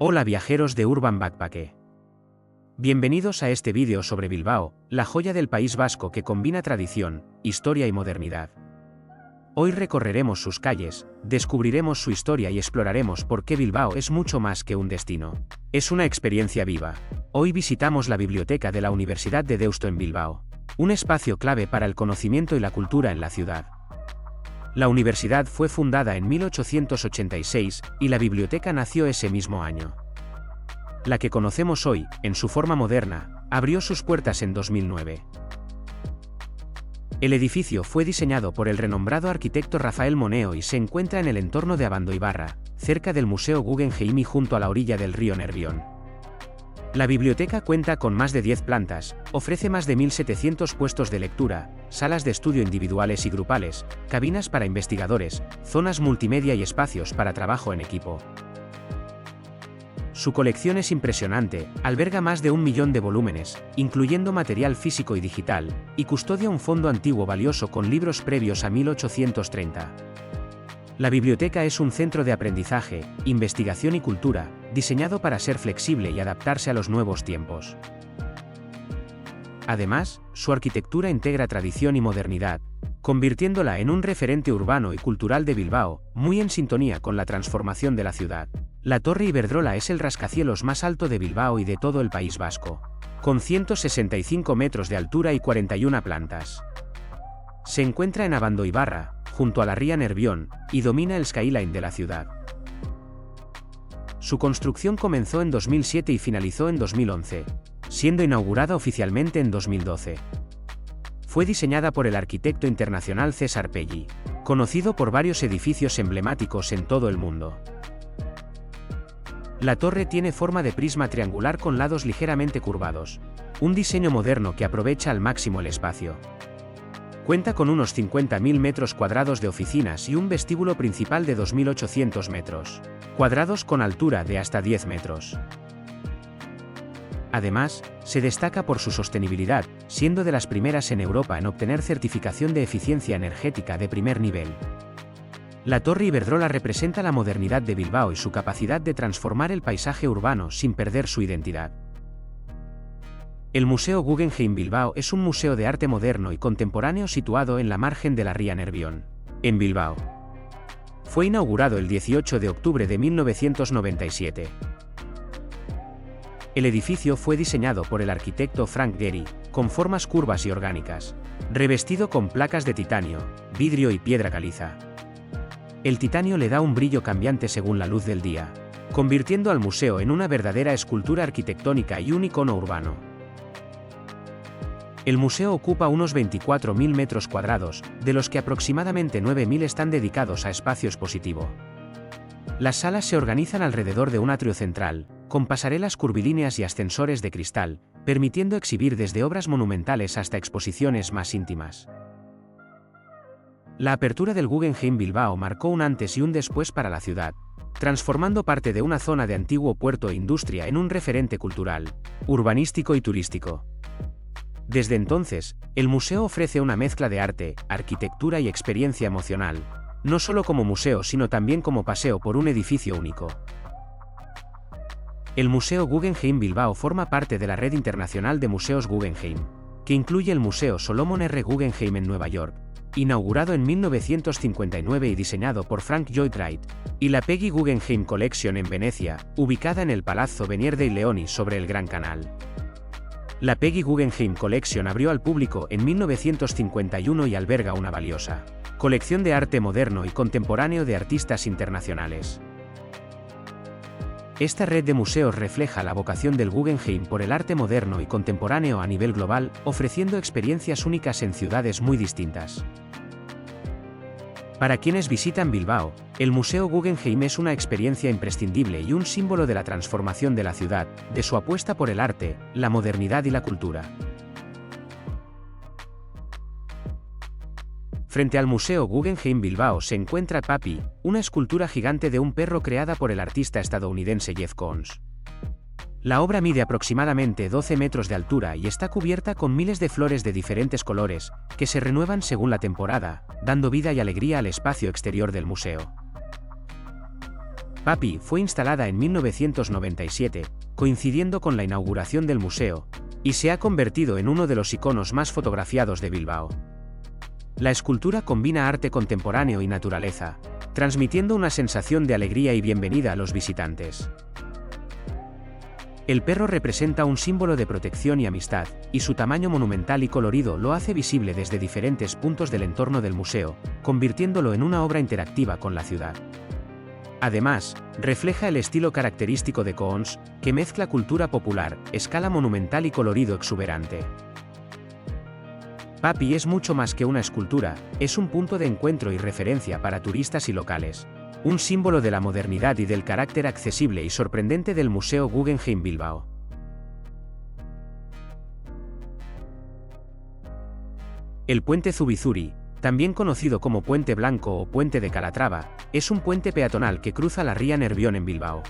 Hola viajeros de Urban Backpack. Bienvenidos a este vídeo sobre Bilbao, la joya del País Vasco que combina tradición, historia y modernidad. Hoy recorreremos sus calles, descubriremos su historia y exploraremos por qué Bilbao es mucho más que un destino. Es una experiencia viva. Hoy visitamos la biblioteca de la Universidad de Deusto en Bilbao, un espacio clave para el conocimiento y la cultura en la ciudad. La universidad fue fundada en 1886 y la biblioteca nació ese mismo año. La que conocemos hoy, en su forma moderna, abrió sus puertas en 2009. El edificio fue diseñado por el renombrado arquitecto Rafael Moneo y se encuentra en el entorno de Abandoibarra, cerca del Museo Guggenheim y junto a la orilla del río Nervión. La biblioteca cuenta con más de 10 plantas, ofrece más de 1.700 puestos de lectura, salas de estudio individuales y grupales, cabinas para investigadores, zonas multimedia y espacios para trabajo en equipo. Su colección es impresionante, alberga más de 1 millón de volúmenes, incluyendo material físico y digital, y custodia un fondo antiguo valioso con libros previos a 1830. La biblioteca es un centro de aprendizaje, investigación y cultura, diseñado para ser flexible y adaptarse a los nuevos tiempos. Además, su arquitectura integra tradición y modernidad, convirtiéndola en un referente urbano y cultural de Bilbao, muy en sintonía con la transformación de la ciudad. La Torre Iberdrola es el rascacielos más alto de Bilbao y de todo el País Vasco, con 165 metros de altura y 41 plantas. Se encuentra en Abandoibarra, junto a la ría Nervión, y domina el skyline de la ciudad. Su construcción comenzó en 2007 y finalizó en 2011, siendo inaugurada oficialmente en 2012. Fue diseñada por el arquitecto internacional César Pelli, conocido por varios edificios emblemáticos en todo el mundo. La torre tiene forma de prisma triangular con lados ligeramente curvados, un diseño moderno que aprovecha al máximo el espacio. Cuenta con unos 50.000 metros cuadrados de oficinas y un vestíbulo principal de 2.800 metros cuadrados con altura de hasta 10 metros. Además, se destaca por su sostenibilidad, siendo de las primeras en Europa en obtener certificación de eficiencia energética de primer nivel. La Torre Iberdrola representa la modernidad de Bilbao y su capacidad de transformar el paisaje urbano sin perder su identidad. El Museo Guggenheim Bilbao es un museo de arte moderno y contemporáneo situado en la margen de la ría Nervión, en Bilbao. Fue inaugurado el 18 de octubre de 1997. El edificio fue diseñado por el arquitecto Frank Gehry, con formas curvas y orgánicas, revestido con placas de titanio, vidrio y piedra caliza. El titanio le da un brillo cambiante según la luz del día, convirtiendo al museo en una verdadera escultura arquitectónica y un icono urbano. El museo ocupa unos 24.000 metros cuadrados, de los que aproximadamente 9.000 están dedicados a espacio expositivo. Las salas se organizan alrededor de un atrio central, con pasarelas curvilíneas y ascensores de cristal, permitiendo exhibir desde obras monumentales hasta exposiciones más íntimas. La apertura del Guggenheim Bilbao marcó un antes y un después para la ciudad, transformando parte de una zona de antiguo puerto e industria en un referente cultural, urbanístico y turístico. Desde entonces, el museo ofrece una mezcla de arte, arquitectura y experiencia emocional, no solo como museo sino también como paseo por un edificio único. El Museo Guggenheim Bilbao forma parte de la red internacional de museos Guggenheim, que incluye el Museo Solomon R. Guggenheim en Nueva York, inaugurado en 1959 y diseñado por Frank Lloyd Wright, y la Peggy Guggenheim Collection en Venecia, ubicada en el Palazzo Venier dei Leoni sobre el Gran Canal. La Peggy Guggenheim Collection abrió al público en 1951 y alberga una valiosa colección de arte moderno y contemporáneo de artistas internacionales. Esta red de museos refleja la vocación del Guggenheim por el arte moderno y contemporáneo a nivel global, ofreciendo experiencias únicas en ciudades muy distintas. Para quienes visitan Bilbao, el Museo Guggenheim es una experiencia imprescindible y un símbolo de la transformación de la ciudad, de su apuesta por el arte, la modernidad y la cultura. Frente al Museo Guggenheim Bilbao se encuentra Papi, una escultura gigante de un perro creada por el artista estadounidense Jeff Koons. La obra mide aproximadamente 12 metros de altura y está cubierta con miles de flores de diferentes colores, que se renuevan según la temporada, dando vida y alegría al espacio exterior del museo. Papi fue instalada en 1997, coincidiendo con la inauguración del museo, y se ha convertido en uno de los iconos más fotografiados de Bilbao. La escultura combina arte contemporáneo y naturaleza, transmitiendo una sensación de alegría y bienvenida a los visitantes. El perro representa un símbolo de protección y amistad, y su tamaño monumental y colorido lo hace visible desde diferentes puntos del entorno del museo, convirtiéndolo en una obra interactiva con la ciudad. Además, refleja el estilo característico de Coons, que mezcla cultura popular, escala monumental y colorido exuberante. Papi es mucho más que una escultura, es un punto de encuentro y referencia para turistas y locales. Un símbolo de la modernidad y del carácter accesible y sorprendente del Museo Guggenheim Bilbao. El puente Zubizuri, también conocido como Puente Blanco o Puente de Calatrava, es un puente peatonal que cruza la ría Nervión en Bilbao.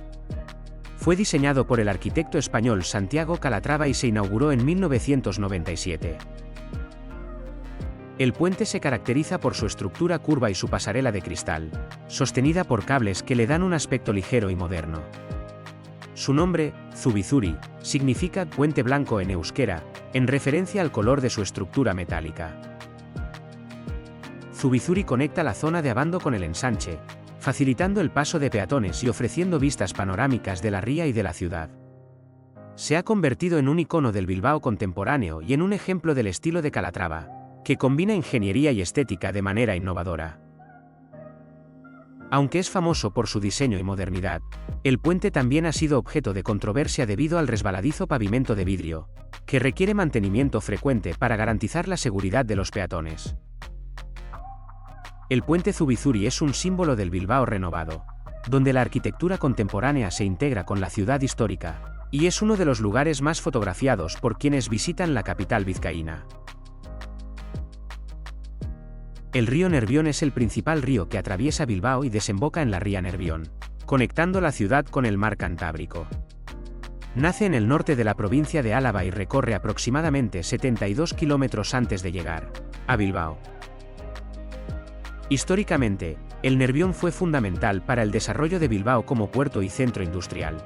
Fue diseñado por el arquitecto español Santiago Calatrava y se inauguró en 1997. El puente se caracteriza por su estructura curva y su pasarela de cristal, sostenida por cables que le dan un aspecto ligero y moderno. Su nombre, Zubizuri, significa puente blanco en euskera, en referencia al color de su estructura metálica. Zubizuri conecta la zona de Abando con el ensanche, facilitando el paso de peatones y ofreciendo vistas panorámicas de la ría y de la ciudad. Se ha convertido en un icono del Bilbao contemporáneo y en un ejemplo del estilo de Calatrava, que combina ingeniería y estética de manera innovadora. Aunque es famoso por su diseño y modernidad, el puente también ha sido objeto de controversia debido al resbaladizo pavimento de vidrio, que requiere mantenimiento frecuente para garantizar la seguridad de los peatones. El puente Zubizuri es un símbolo del Bilbao renovado, donde la arquitectura contemporánea se integra con la ciudad histórica, y es uno de los lugares más fotografiados por quienes visitan la capital vizcaína. El río Nervión es el principal río que atraviesa Bilbao y desemboca en la ría Nervión, conectando la ciudad con el mar Cantábrico. Nace en el norte de la provincia de Álava y recorre aproximadamente 72 kilómetros antes de llegar a Bilbao. Históricamente, el Nervión fue fundamental para el desarrollo de Bilbao como puerto y centro industrial.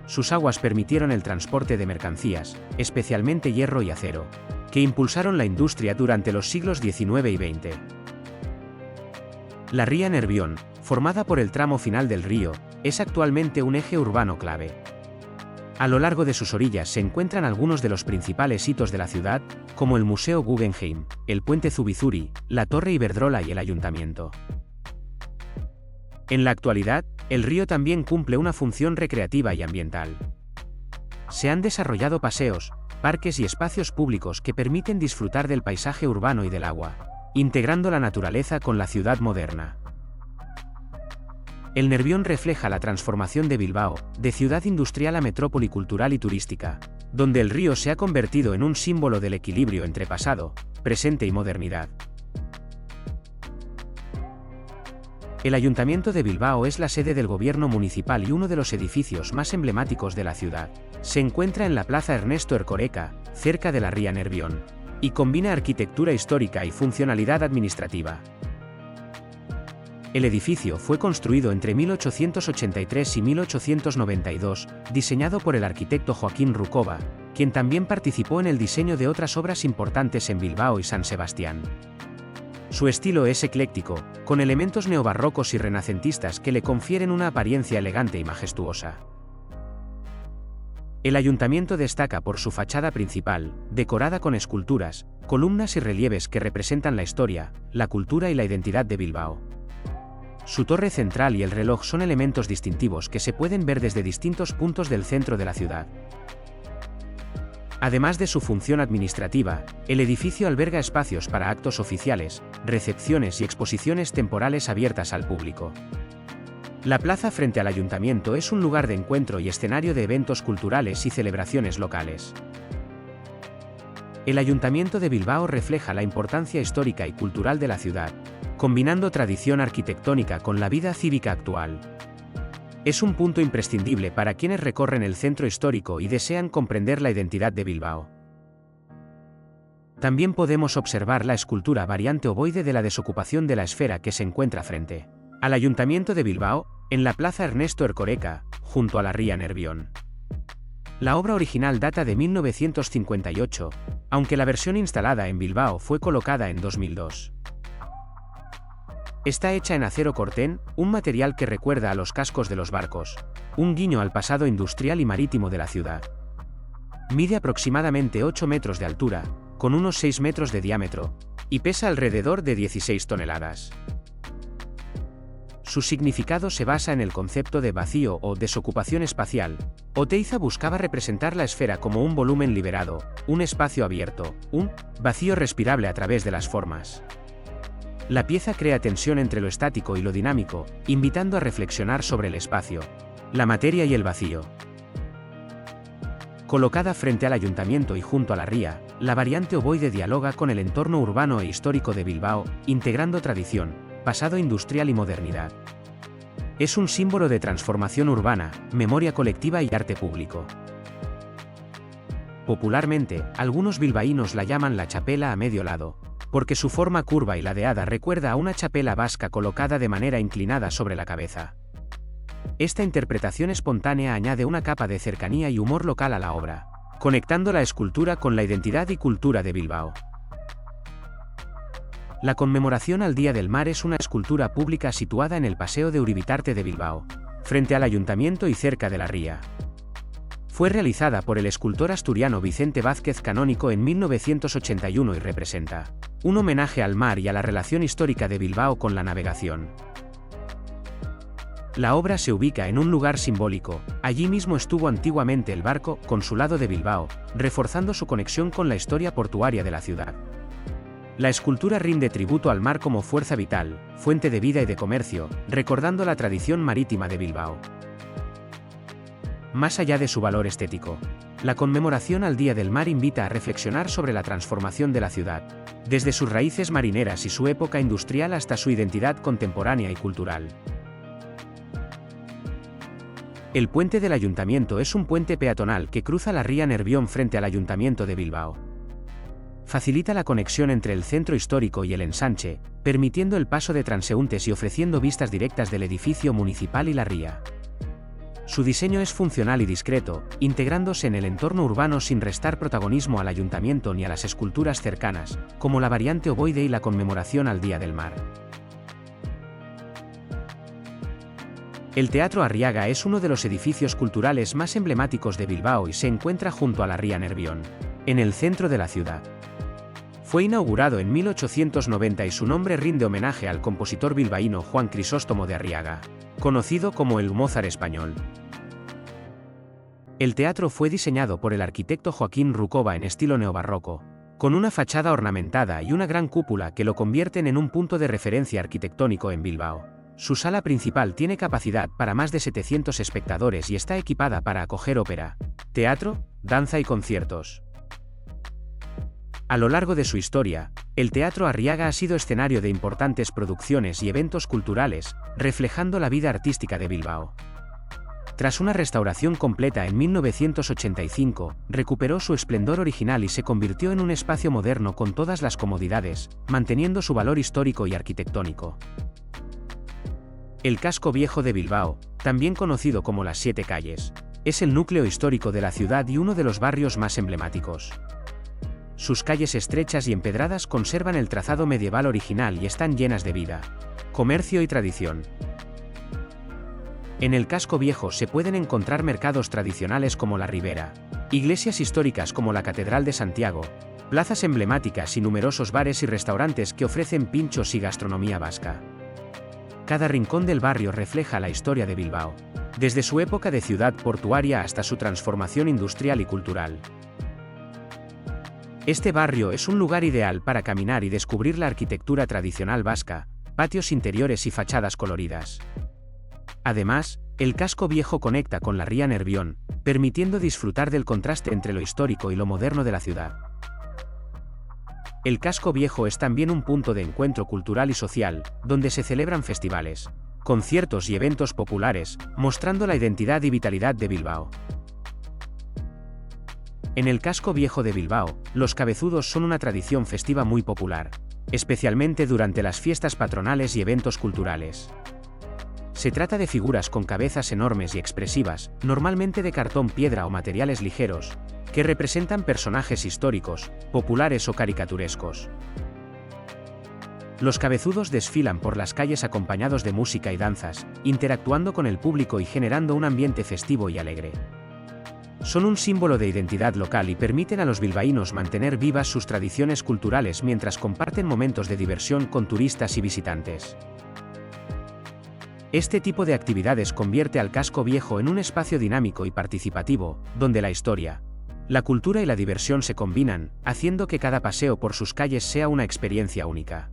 Sus aguas permitieron el transporte de mercancías, especialmente hierro y acero, que impulsaron la industria durante los siglos XIX y XX. La ría Nervión, formada por el tramo final del río, es actualmente un eje urbano clave. A lo largo de sus orillas se encuentran algunos de los principales hitos de la ciudad, como el Museo Guggenheim, el puente Zubizuri, la Torre Iberdrola y el Ayuntamiento. En la actualidad, el río también cumple una función recreativa y ambiental. Se han desarrollado paseos, parques y espacios públicos que permiten disfrutar del paisaje urbano y del agua, integrando la naturaleza con la ciudad moderna. El Nervión refleja la transformación de Bilbao, de ciudad industrial a metrópoli cultural y turística, donde el río se ha convertido en un símbolo del equilibrio entre pasado, presente y modernidad. El Ayuntamiento de Bilbao es la sede del gobierno municipal y uno de los edificios más emblemáticos de la ciudad. Se encuentra en la Plaza Ernesto Erkoreka, cerca de la ría Nervión, y combina arquitectura histórica y funcionalidad administrativa. El edificio fue construido entre 1883 y 1892, diseñado por el arquitecto Joaquín Rucova, quien también participó en el diseño de otras obras importantes en Bilbao y San Sebastián. Su estilo es ecléctico, con elementos neobarrocos y renacentistas que le confieren una apariencia elegante y majestuosa. El ayuntamiento destaca por su fachada principal, decorada con esculturas, columnas y relieves que representan la historia, la cultura y la identidad de Bilbao. Su torre central y el reloj son elementos distintivos que se pueden ver desde distintos puntos del centro de la ciudad. Además de su función administrativa, el edificio alberga espacios para actos oficiales, recepciones y exposiciones temporales abiertas al público. La plaza frente al ayuntamiento es un lugar de encuentro y escenario de eventos culturales y celebraciones locales. El Ayuntamiento de Bilbao refleja la importancia histórica y cultural de la ciudad, combinando tradición arquitectónica con la vida cívica actual. Es un punto imprescindible para quienes recorren el centro histórico y desean comprender la identidad de Bilbao. También podemos observar la escultura variante ovoide de la desocupación de la esfera que se encuentra frente al Ayuntamiento de Bilbao, en la Plaza Ernesto Erkoreka, junto a la ría Nervión. La obra original data de 1958, aunque la versión instalada en Bilbao fue colocada en 2002. Está hecha en acero corten, un material que recuerda a los cascos de los barcos, un guiño al pasado industrial y marítimo de la ciudad. Mide aproximadamente 8 metros de altura, con unos 6 metros de diámetro, y pesa alrededor de 16 toneladas. Su significado se basa en el concepto de vacío o desocupación espacial. Oteiza buscaba representar la esfera como un volumen liberado, un espacio abierto, un vacío respirable a través de las formas. La pieza crea tensión entre lo estático y lo dinámico, invitando a reflexionar sobre el espacio, la materia y el vacío. Colocada frente al ayuntamiento y junto a la ría, la variante ovoide dialoga con el entorno urbano e histórico de Bilbao, integrando tradición, pasado industrial y modernidad. Es un símbolo de transformación urbana, memoria colectiva y arte público. Popularmente, algunos bilbaínos la llaman la chapela a medio lado, porque su forma curva y ladeada recuerda a una chapela vasca colocada de manera inclinada sobre la cabeza. Esta interpretación espontánea añade una capa de cercanía y humor local a la obra, conectando la escultura con la identidad y cultura de Bilbao. La conmemoración al Día del Mar es una escultura pública situada en el Paseo de Uribitarte de Bilbao, frente al ayuntamiento y cerca de la ría. Fue realizada por el escultor asturiano Vicente Vázquez Canónico en 1981 y representa un homenaje al mar y a la relación histórica de Bilbao con la navegación. La obra se ubica en un lugar simbólico, allí mismo estuvo antiguamente el barco Consulado de Bilbao, reforzando su conexión con la historia portuaria de la ciudad. La escultura rinde tributo al mar como fuerza vital, fuente de vida y de comercio, recordando la tradición marítima de Bilbao. Más allá de su valor estético, la conmemoración al Día del Mar invita a reflexionar sobre la transformación de la ciudad, desde sus raíces marineras y su época industrial hasta su identidad contemporánea y cultural. El puente del ayuntamiento es un puente peatonal que cruza la ría Nervión frente al ayuntamiento de Bilbao. Facilita la conexión entre el centro histórico y el ensanche, permitiendo el paso de transeúntes y ofreciendo vistas directas del edificio municipal y la ría. Su diseño es funcional y discreto, integrándose en el entorno urbano sin restar protagonismo al ayuntamiento ni a las esculturas cercanas, como la variante ovoide y la conmemoración al Día del Mar. El Teatro Arriaga es uno de los edificios culturales más emblemáticos de Bilbao y se encuentra junto a la ría Nervión, en el centro de la ciudad. Fue inaugurado en 1890 y su nombre rinde homenaje al compositor bilbaíno Juan Crisóstomo de Arriaga, conocido como el Mozart español. El teatro fue diseñado por el arquitecto Joaquín Rucova en estilo neobarroco, con una fachada ornamentada y una gran cúpula que lo convierten en un punto de referencia arquitectónico en Bilbao. Su sala principal tiene capacidad para más de 700 espectadores y está equipada para acoger ópera, teatro, danza y conciertos. A lo largo de su historia, el Teatro Arriaga ha sido escenario de importantes producciones y eventos culturales, reflejando la vida artística de Bilbao. Tras una restauración completa en 1985, recuperó su esplendor original y se convirtió en un espacio moderno con todas las comodidades, manteniendo su valor histórico y arquitectónico. El Casco Viejo de Bilbao, también conocido como las Siete Calles, es el núcleo histórico de la ciudad y uno de los barrios más emblemáticos. Sus calles estrechas y empedradas conservan el trazado medieval original y están llenas de vida, comercio y tradición. En el Casco Viejo se pueden encontrar mercados tradicionales como la Ribera, iglesias históricas como la Catedral de Santiago, plazas emblemáticas y numerosos bares y restaurantes que ofrecen pinchos y gastronomía vasca. Cada rincón del barrio refleja la historia de Bilbao, desde su época de ciudad portuaria hasta su transformación industrial y cultural. Este barrio es un lugar ideal para caminar y descubrir la arquitectura tradicional vasca, patios interiores y fachadas coloridas. Además, el Casco Viejo conecta con la ría Nervión, permitiendo disfrutar del contraste entre lo histórico y lo moderno de la ciudad. El Casco Viejo es también un punto de encuentro cultural y social, donde se celebran festivales, conciertos y eventos populares, mostrando la identidad y vitalidad de Bilbao. En el Casco Viejo de Bilbao, los cabezudos son una tradición festiva muy popular, especialmente durante las fiestas patronales y eventos culturales. Se trata de figuras con cabezas enormes y expresivas, normalmente de cartón, piedra o materiales ligeros, que representan personajes históricos, populares o caricaturescos. Los cabezudos desfilan por las calles acompañados de música y danzas, interactuando con el público y generando un ambiente festivo y alegre. Son un símbolo de identidad local y permiten a los bilbaínos mantener vivas sus tradiciones culturales mientras comparten momentos de diversión con turistas y visitantes. Este tipo de actividades convierte al casco viejo en un espacio dinámico y participativo, donde la historia, la cultura y la diversión se combinan, haciendo que cada paseo por sus calles sea una experiencia única.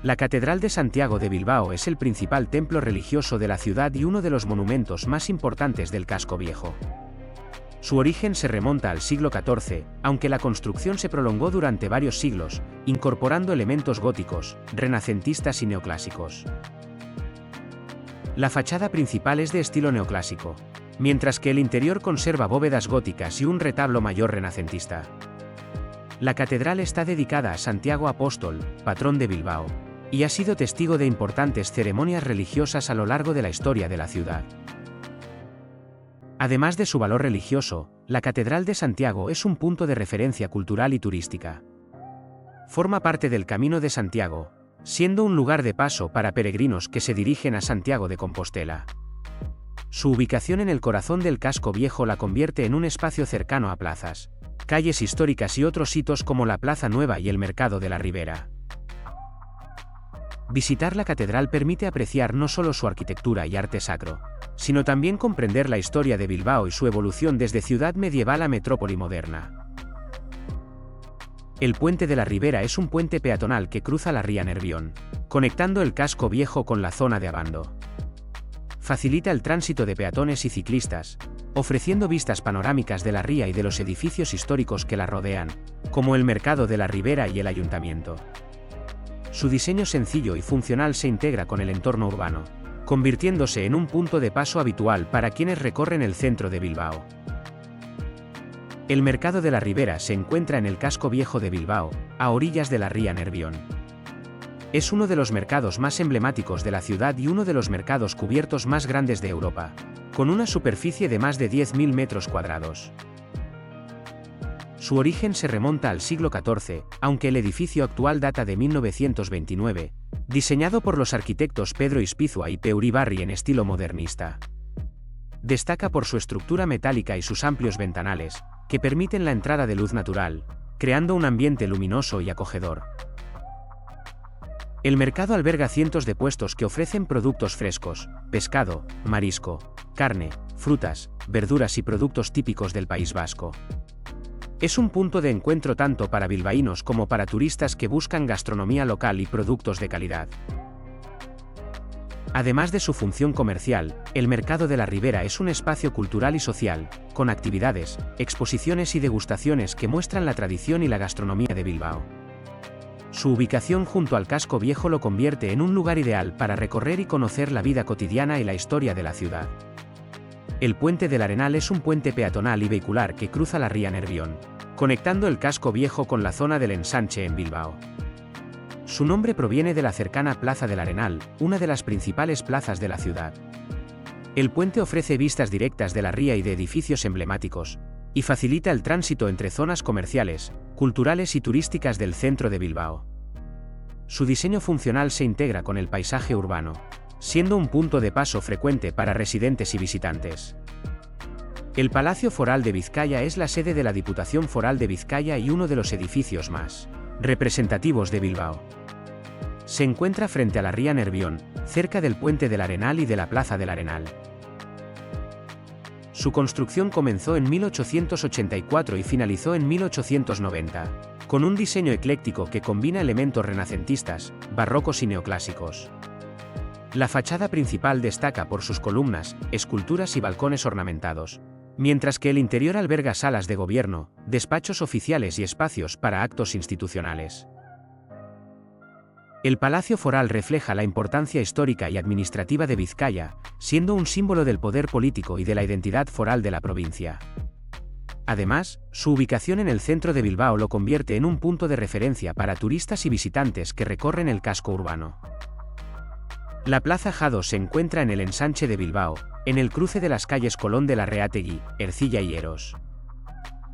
La Catedral de Santiago de Bilbao es el principal templo religioso de la ciudad y uno de los monumentos más importantes del casco viejo. Su origen se remonta al siglo XIV, aunque la construcción se prolongó durante varios siglos, incorporando elementos góticos, renacentistas y neoclásicos. La fachada principal es de estilo neoclásico, mientras que el interior conserva bóvedas góticas y un retablo mayor renacentista. La catedral está dedicada a Santiago Apóstol, patrón de Bilbao, y ha sido testigo de importantes ceremonias religiosas a lo largo de la historia de la ciudad. Además de su valor religioso, la Catedral de Santiago es un punto de referencia cultural y turística. Forma parte del Camino de Santiago, siendo un lugar de paso para peregrinos que se dirigen a Santiago de Compostela. Su ubicación en el corazón del casco viejo la convierte en un espacio cercano a plazas, calles históricas y otros hitos como la Plaza Nueva y el Mercado de la Ribera. Visitar la catedral permite apreciar no solo su arquitectura y arte sacro, sino también comprender la historia de Bilbao y su evolución desde ciudad medieval a metrópoli moderna. El Puente de la Ribera es un puente peatonal que cruza la ría Nervión, conectando el casco viejo con la zona de Abando. Facilita el tránsito de peatones y ciclistas, ofreciendo vistas panorámicas de la ría y de los edificios históricos que la rodean, como el Mercado de la Ribera y el Ayuntamiento. Su diseño sencillo y funcional se integra con el entorno urbano, convirtiéndose en un punto de paso habitual para quienes recorren el centro de Bilbao. El Mercado de la Ribera se encuentra en el casco viejo de Bilbao, a orillas de la ría Nervión. Es uno de los mercados más emblemáticos de la ciudad y uno de los mercados cubiertos más grandes de Europa, con una superficie de más de 10.000 metros cuadrados. Su origen se remonta al siglo XIV, aunque el edificio actual data de 1929, diseñado por los arquitectos Pedro Ispizua y Pau Uribarri en estilo modernista. Destaca por su estructura metálica y sus amplios ventanales, que permiten la entrada de luz natural, creando un ambiente luminoso y acogedor. El mercado alberga cientos de puestos que ofrecen productos frescos, pescado, marisco, carne, frutas, verduras y productos típicos del País Vasco. Es un punto de encuentro tanto para bilbaínos como para turistas que buscan gastronomía local y productos de calidad. Además de su función comercial, el Mercado de la Ribera es un espacio cultural y social, con actividades, exposiciones y degustaciones que muestran la tradición y la gastronomía de Bilbao. Su ubicación junto al casco viejo lo convierte en un lugar ideal para recorrer y conocer la vida cotidiana y la historia de la ciudad. El Puente del Arenal es un puente peatonal y vehicular que cruza la ría Nervión, conectando el casco viejo con la zona del Ensanche en Bilbao. Su nombre proviene de la cercana Plaza del Arenal, una de las principales plazas de la ciudad. El puente ofrece vistas directas de la ría y de edificios emblemáticos, y facilita el tránsito entre zonas comerciales, culturales y turísticas del centro de Bilbao. Su diseño funcional se integra con el paisaje urbano, siendo un punto de paso frecuente para residentes y visitantes. El Palacio Foral de Vizcaya es la sede de la Diputación Foral de Vizcaya y uno de los edificios más representativos de Bilbao. Se encuentra frente a la ría Nervión, cerca del Puente del Arenal y de la Plaza del Arenal. Su construcción comenzó en 1884 y finalizó en 1890, con un diseño ecléctico que combina elementos renacentistas, barrocos y neoclásicos. La fachada principal destaca por sus columnas, esculturas y balcones ornamentados, mientras que el interior alberga salas de gobierno, despachos oficiales y espacios para actos institucionales. El Palacio Foral refleja la importancia histórica y administrativa de Vizcaya, siendo un símbolo del poder político y de la identidad foral de la provincia. Además, su ubicación en el centro de Bilbao lo convierte en un punto de referencia para turistas y visitantes que recorren el casco urbano. La Plaza Jado se encuentra en el ensanche de Bilbao, en el cruce de las calles Colón de Larreategui, Ercilla y Eros.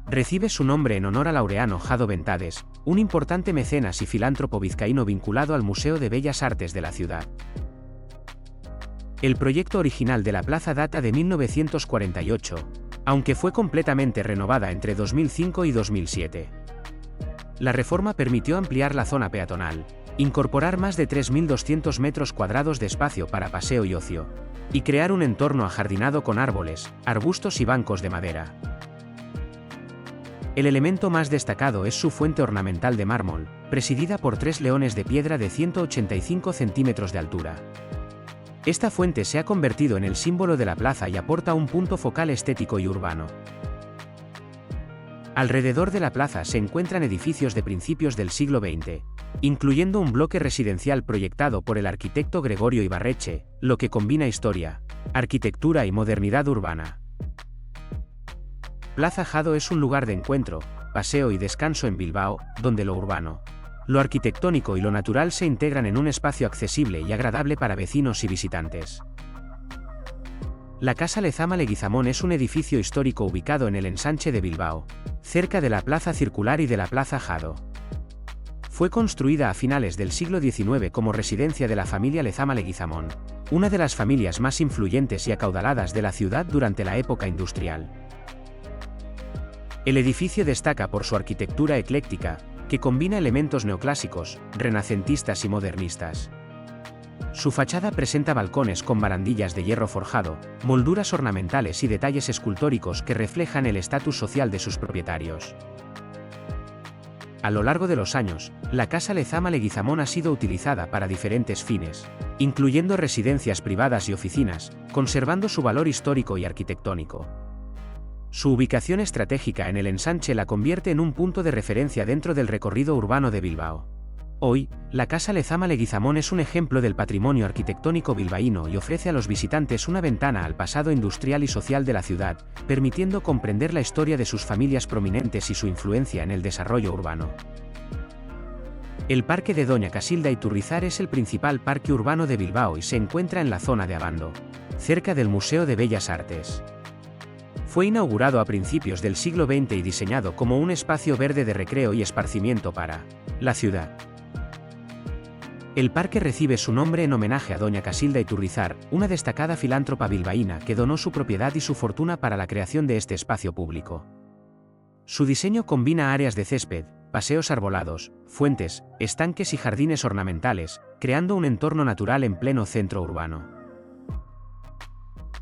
Recibe su nombre en honor a Laureano Jado Ventades, un importante mecenas y filántropo vizcaíno vinculado al Museo de Bellas Artes de la ciudad. El proyecto original de la plaza data de 1948, aunque fue completamente renovada entre 2005 y 2007. La reforma permitió ampliar la zona peatonal, incorporar más de 3.200 metros cuadrados de espacio para paseo y ocio, y crear un entorno ajardinado con árboles, arbustos y bancos de madera. El elemento más destacado es su fuente ornamental de mármol, presidida por 3 leones de piedra de 185 centímetros de altura. Esta fuente se ha convertido en el símbolo de la plaza y aporta un punto focal estético y urbano. Alrededor de la plaza se encuentran edificios de principios del siglo XX, incluyendo un bloque residencial proyectado por el arquitecto Gregorio Ibarretxe, lo que combina historia, arquitectura y modernidad urbana. Plaza Jado es un lugar de encuentro, paseo y descanso en Bilbao, donde lo urbano, lo arquitectónico y lo natural se integran en un espacio accesible y agradable para vecinos y visitantes. La Casa Lezama Leguizamón es un edificio histórico ubicado en el ensanche de Bilbao, cerca de la Plaza Circular y de la Plaza Jado. Fue construida a finales del siglo XIX como residencia de la familia Lezama Leguizamón, una de las familias más influyentes y acaudaladas de la ciudad durante la época industrial. El edificio destaca por su arquitectura ecléctica, que combina elementos neoclásicos, renacentistas y modernistas. Su fachada presenta balcones con barandillas de hierro forjado, molduras ornamentales y detalles escultóricos que reflejan el estatus social de sus propietarios. A lo largo de los años, la Casa Lezama Leguizamón ha sido utilizada para diferentes fines, incluyendo residencias privadas y oficinas, conservando su valor histórico y arquitectónico. Su ubicación estratégica en el ensanche la convierte en un punto de referencia dentro del recorrido urbano de Bilbao. Hoy, la Casa Lezama Leguizamón es un ejemplo del patrimonio arquitectónico bilbaíno y ofrece a los visitantes una ventana al pasado industrial y social de la ciudad, permitiendo comprender la historia de sus familias prominentes y su influencia en el desarrollo urbano. El Parque de Doña Casilda Iturrizar es el principal parque urbano de Bilbao y se encuentra en la zona de Abando, cerca del Museo de Bellas Artes. Fue inaugurado a principios del siglo XX y diseñado como un espacio verde de recreo y esparcimiento para la ciudad. El parque recibe su nombre en homenaje a Doña Casilda Iturrizar, una destacada filántropa bilbaína que donó su propiedad y su fortuna para la creación de este espacio público. Su diseño combina áreas de césped, paseos arbolados, fuentes, estanques y jardines ornamentales, creando un entorno natural en pleno centro urbano.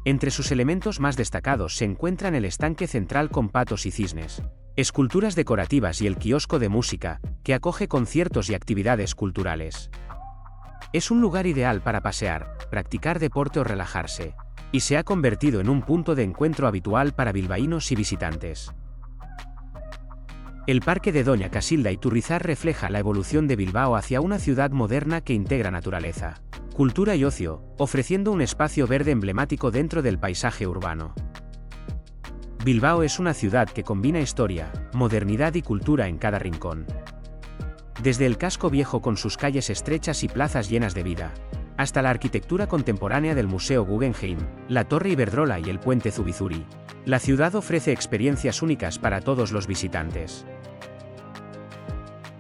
Entre sus elementos más destacados se encuentran el estanque central con patos y cisnes, esculturas decorativas y el kiosco de música, que acoge conciertos y actividades culturales. Es un lugar ideal para pasear, practicar deporte o relajarse, y se ha convertido en un punto de encuentro habitual para bilbaínos y visitantes. El Parque de Doña Casilda Iturrizar refleja la evolución de Bilbao hacia una ciudad moderna que integra naturaleza, cultura y ocio, ofreciendo un espacio verde emblemático dentro del paisaje urbano. Bilbao es una ciudad que combina historia, modernidad y cultura en cada rincón. Desde el casco viejo con sus calles estrechas y plazas llenas de vida, hasta la arquitectura contemporánea del Museo Guggenheim, la Torre Iberdrola y el Puente Zubizuri, la ciudad ofrece experiencias únicas para todos los visitantes.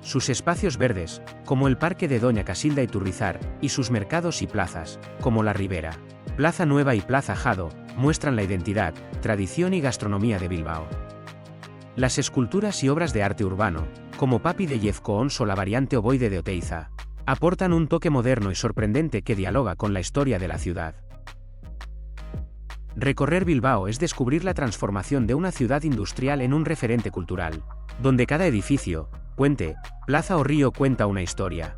Sus espacios verdes, como el Parque de Doña Casilda Iturrizar, y sus mercados y plazas, como la Ribera, Plaza Nueva y Plaza Jado, muestran la identidad, tradición y gastronomía de Bilbao. Las esculturas y obras de arte urbano, como Papi de Jeff Koons o la variante ovoide de Oteiza, aportan un toque moderno y sorprendente que dialoga con la historia de la ciudad. Recorrer Bilbao es descubrir la transformación de una ciudad industrial en un referente cultural, donde cada edificio, puente, plaza o río cuenta una historia.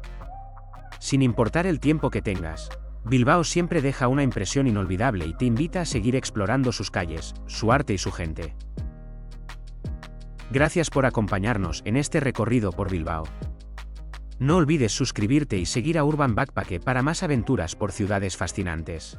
Sin importar el tiempo que tengas, Bilbao siempre deja una impresión inolvidable y te invita a seguir explorando sus calles, su arte y su gente. Gracias por acompañarnos en este recorrido por Bilbao. No olvides suscribirte y seguir a Urban Backpack para más aventuras por ciudades fascinantes.